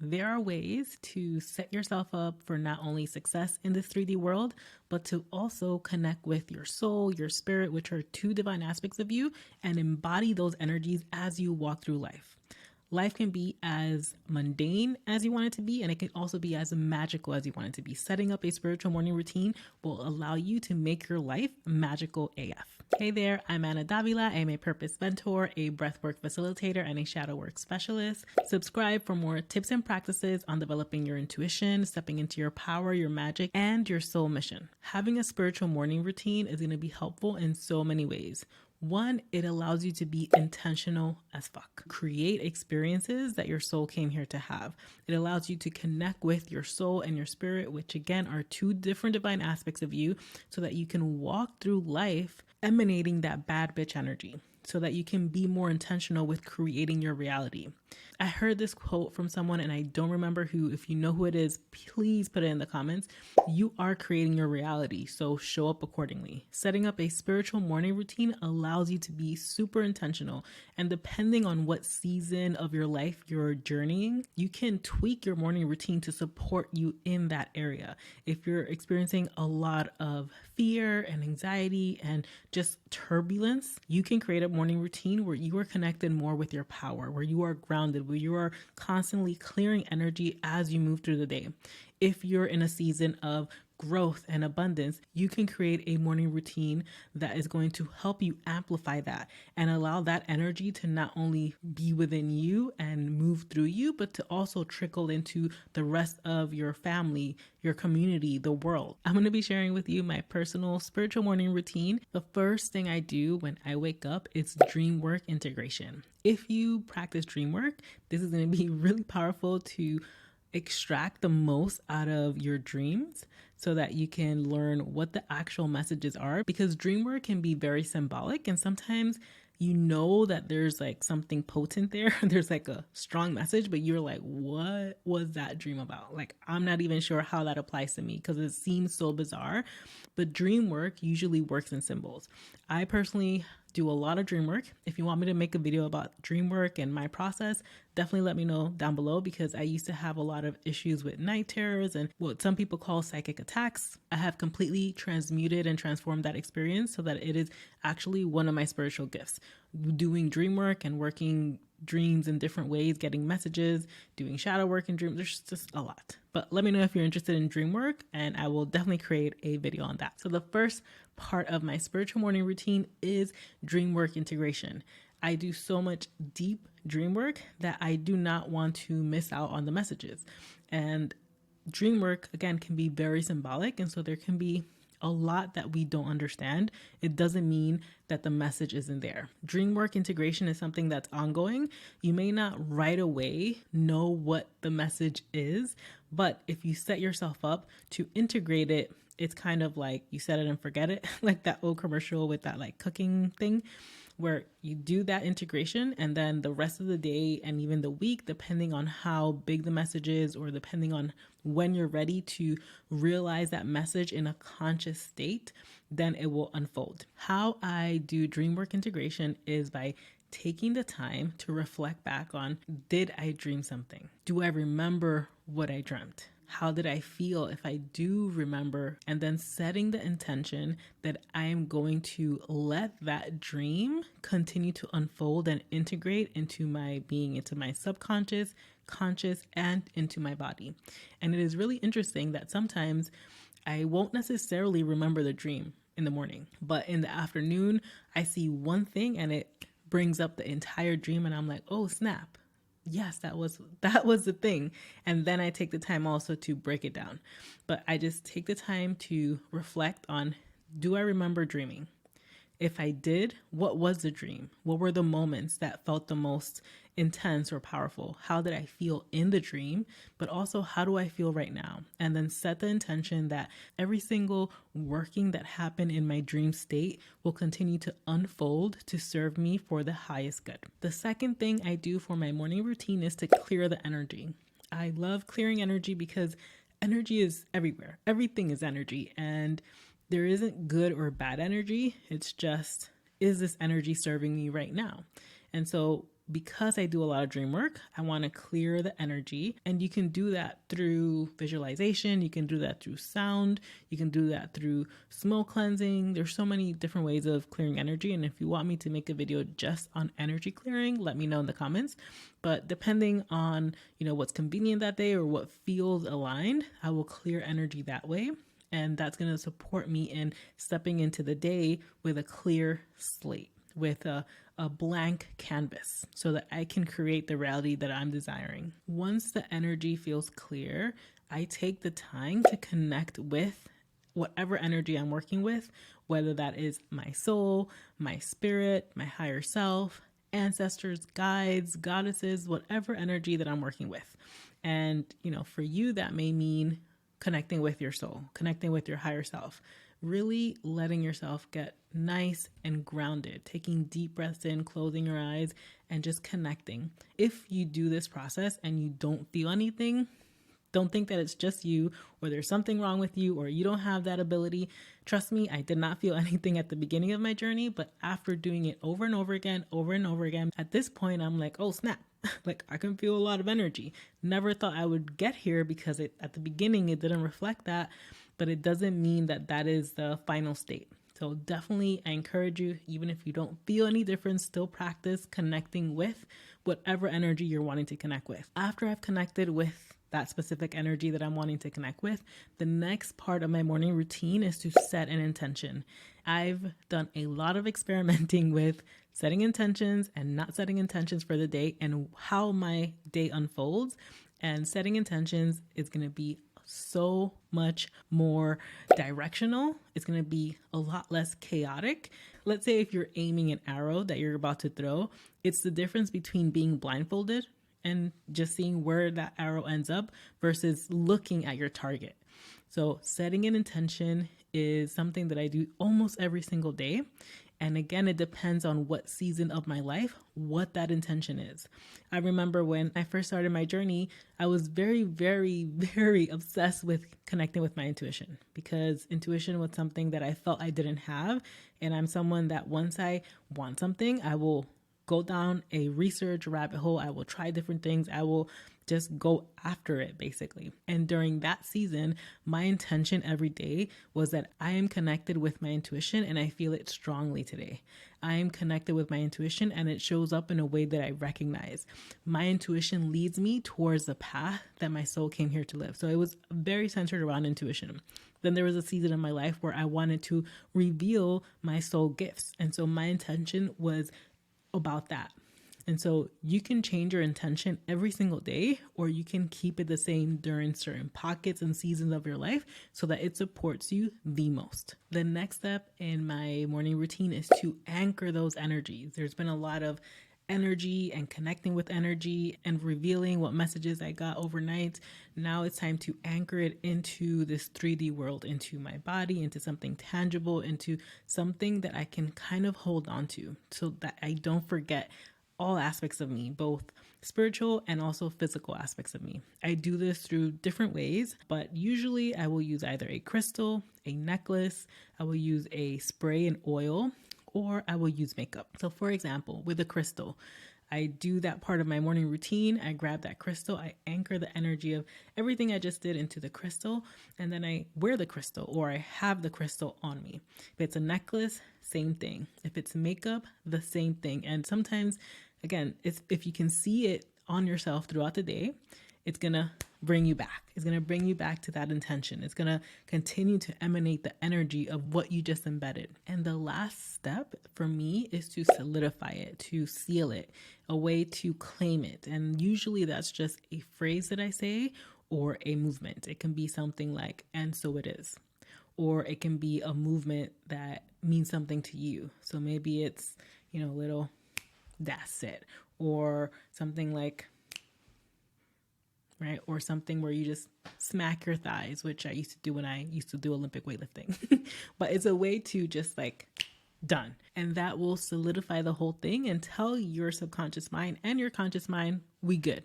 There are ways to set yourself up for not only success in this 3D world, but to also connect with your soul, your spirit, which are two divine aspects of you, and embody those energies as you walk through life. Life can be as mundane as you want it to be, and it can also be as magical as you want it to be. Setting up a spiritual morning routine will allow you to make your life magical AF. Hey there, I'm Anna Davila. I'm a purpose mentor, a breathwork facilitator, and a shadow work specialist. Subscribe for more tips and practices on developing your intuition, stepping into your power, your magic, and your soul mission. Having a spiritual morning routine is going to be helpful in so many ways. One, it allows you to be intentional as fuck. Create experiences that your soul came here to have. It allows you to connect with your soul and your spirit, which again are two different divine aspects of you, so that you can walk through life emanating that bad bitch energy, so that you can be more intentional with creating your reality. I heard this quote from someone and I don't remember who. If you know who it is, please put it in the comments. You are creating your reality, so show up accordingly. Setting up a spiritual morning routine allows you to be super intentional, and depending on what season of your life you're journeying, you can tweak your morning routine to support you in that area. If you're experiencing a lot of fear and anxiety and just turbulence, you can create a morning routine where you are connected more with your power, where you are grounded, where you are constantly clearing energy as you move through the day. If you're in a season of growth and abundance, you can create a morning routine that is going to help you amplify that and allow that energy to not only be within you and move through you, but to also trickle into the rest of your family, your community, the world. I'm going to be sharing with you my personal spiritual morning routine. The first thing I do when I wake up is dream work integration. If you practice dream work, this is going to be really powerful to extract the most out of your dreams so that you can learn what the actual messages are, because dream work can be very symbolic and sometimes you know that there's like something potent there. There's like a strong message, but you're like, what was that dream about? Like, I'm not even sure how that applies to me because it seems so bizarre. But dream work usually works in symbols. I personally do a lot of dream work. If you want me to make a video about dream work and my process, definitely let me know down below, because I used to have a lot of issues with night terrors and what some people call psychic attacks. I have completely transmuted and transformed that experience so that it is actually one of my spiritual gifts. Doing dream work and working dreams in different ways, getting messages, doing shadow work in dreams. There's just a lot. But let me know if you're interested in dream work and I will definitely create a video on that. So the first part of my spiritual morning routine is dream work integration. I do so much deep dream work that I do not want to miss out on the messages. And dream work, again, can be very symbolic. And so there can be a lot that we don't understand. It doesn't mean that the message isn't there. Dream work integration is something that's ongoing. You may not right away know what the message is, but if you set yourself up to integrate it, it's kind of like you set it and forget it, like that old commercial with that like cooking thing, where you do that integration and then the rest of the day and even the week, depending on how big the message is or depending on when you're ready to realize that message in a conscious state, then it will unfold. How I do dream work integration is by taking the time to reflect back on, did I dream something? Do I remember what I dreamt? How did I feel if I do remember? And then setting the intention that I am going to let that dream continue to unfold and integrate into my being, into my subconscious, conscious, and into my body. And it is really interesting that sometimes I won't necessarily remember the dream in the morning, but in the afternoon, I see one thing and it brings up the entire dream and I'm like, oh snap. Yes, that was the thing. And then I take the time also to break it down. But I just take the time to reflect on, do I remember dreaming? If I did, what was the dream? What were the moments that felt the most intense or powerful? How did I feel in the dream? But also, how do I feel right now? And then set the intention that every single working that happened in my dream state will continue to unfold to serve me for the highest good. The second thing I do for my morning routine is to clear the energy. I love clearing energy because energy is everywhere. Everything is energy. And there isn't good or bad energy. It's just, is this energy serving me right now? And so because I do a lot of dream work, I want to clear the energy. And you can do that through visualization. You can do that through sound. You can do that through smoke cleansing. There's so many different ways of clearing energy. And if you want me to make a video just on energy clearing, let me know in the comments. But depending on, what's convenient that day or what feels aligned, I will clear energy that way. And that's going to support me in stepping into the day with a clear slate, with a blank canvas, so that I can create the reality that I'm desiring. Once the energy feels clear, I take the time to connect with whatever energy I'm working with, whether that is my soul, my spirit, my higher self, ancestors, guides, goddesses, whatever energy that I'm working with. And, for you, that may mean connecting with your soul, connecting with your higher self, really letting yourself get nice and grounded, taking deep breaths in, closing your eyes, and just connecting. If you do this process and you don't feel anything, don't think that it's just you or there's something wrong with you or you don't have that ability. Trust me, I did not feel anything at the beginning of my journey, but after doing it over and over again, at this point, I'm like, oh, snap. Like, I can feel a lot of energy. Never thought I would get here because at the beginning, it didn't reflect that, but it doesn't mean that that is the final state. So definitely, I encourage you, even if you don't feel any difference, still practice connecting with whatever energy you're wanting to connect with. After I've connected with that specific energy that I'm wanting to connect with, the next part of my morning routine is to set an intention. I've done a lot of experimenting with setting intentions and not setting intentions for the day and how my day unfolds. And setting intentions is going to be so much more directional. It's going to be a lot less chaotic. Let's say if you're aiming an arrow that you're about to throw, it's the difference between being blindfolded and just seeing where that arrow ends up versus looking at your target. So setting an intention is something that I do almost every single day. And again, it depends on what season of my life, what that intention is. I remember when I first started my journey, I was very, very, very obsessed with connecting with my intuition, because intuition was something that I felt I didn't have. And I'm someone that once I want something, I will go down a research rabbit hole. I will try different things. I will just go after it, basically. And during that season, my intention every day was that I am connected with my intuition, and I feel it strongly today. I am connected with my intuition, and it shows up in a way that I recognize. My intuition leads me towards the path that my soul came here to live. So it was very centered around intuition. Then there was a season in my life where I wanted to reveal my soul gifts. And so my intention was about that. And so you can change your intention every single day, or you can keep it the same during certain pockets and seasons of your life so that it supports you the most. The next step in my morning routine is to anchor those energies. There's been a lot of energy and connecting with energy and revealing what messages I got overnight. Now it's time to anchor it into this 3D world, into my body, into something tangible, into something that I can kind of hold on to so that I don't forget all aspects of me, both spiritual and also physical aspects of me. I do this through different ways, but usually I will use either a crystal, a necklace, I will use a spray and oil, or I will use makeup. So for example, with a crystal, I do that part of my morning routine. I grab that crystal, I anchor the energy of everything I just did into the crystal, and then I wear the crystal, or I have the crystal on me. If it's a necklace, same thing. If it's makeup, the same thing. And sometimes, again, if you can see it on yourself throughout the day, it's going to bring you back. It's going to bring you back to that intention. It's going to continue to emanate the energy of what you just embedded. And the last step for me is to solidify it, to seal it, a way to claim it. And usually that's just a phrase that I say or a movement. It can be something like, and so it is. Or it can be a movement that means something to you. So maybe it's, little, that's it. Or something like, right? Or something where you just smack your thighs, which I used to do when I used to do Olympic weightlifting. But it's a way to just like, done. And that will solidify the whole thing and tell your subconscious mind and your conscious mind, we good.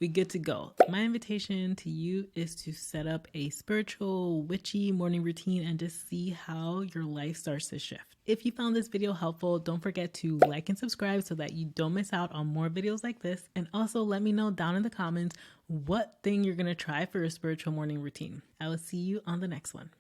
we good to go. My invitation to you is to set up a spiritual, witchy morning routine and just see how your life starts to shift. If you found this video helpful, don't forget to like and subscribe so that you don't miss out on more videos like this. And also let me know down in the comments what thing you're going to try for your spiritual morning routine. I will see you on the next one.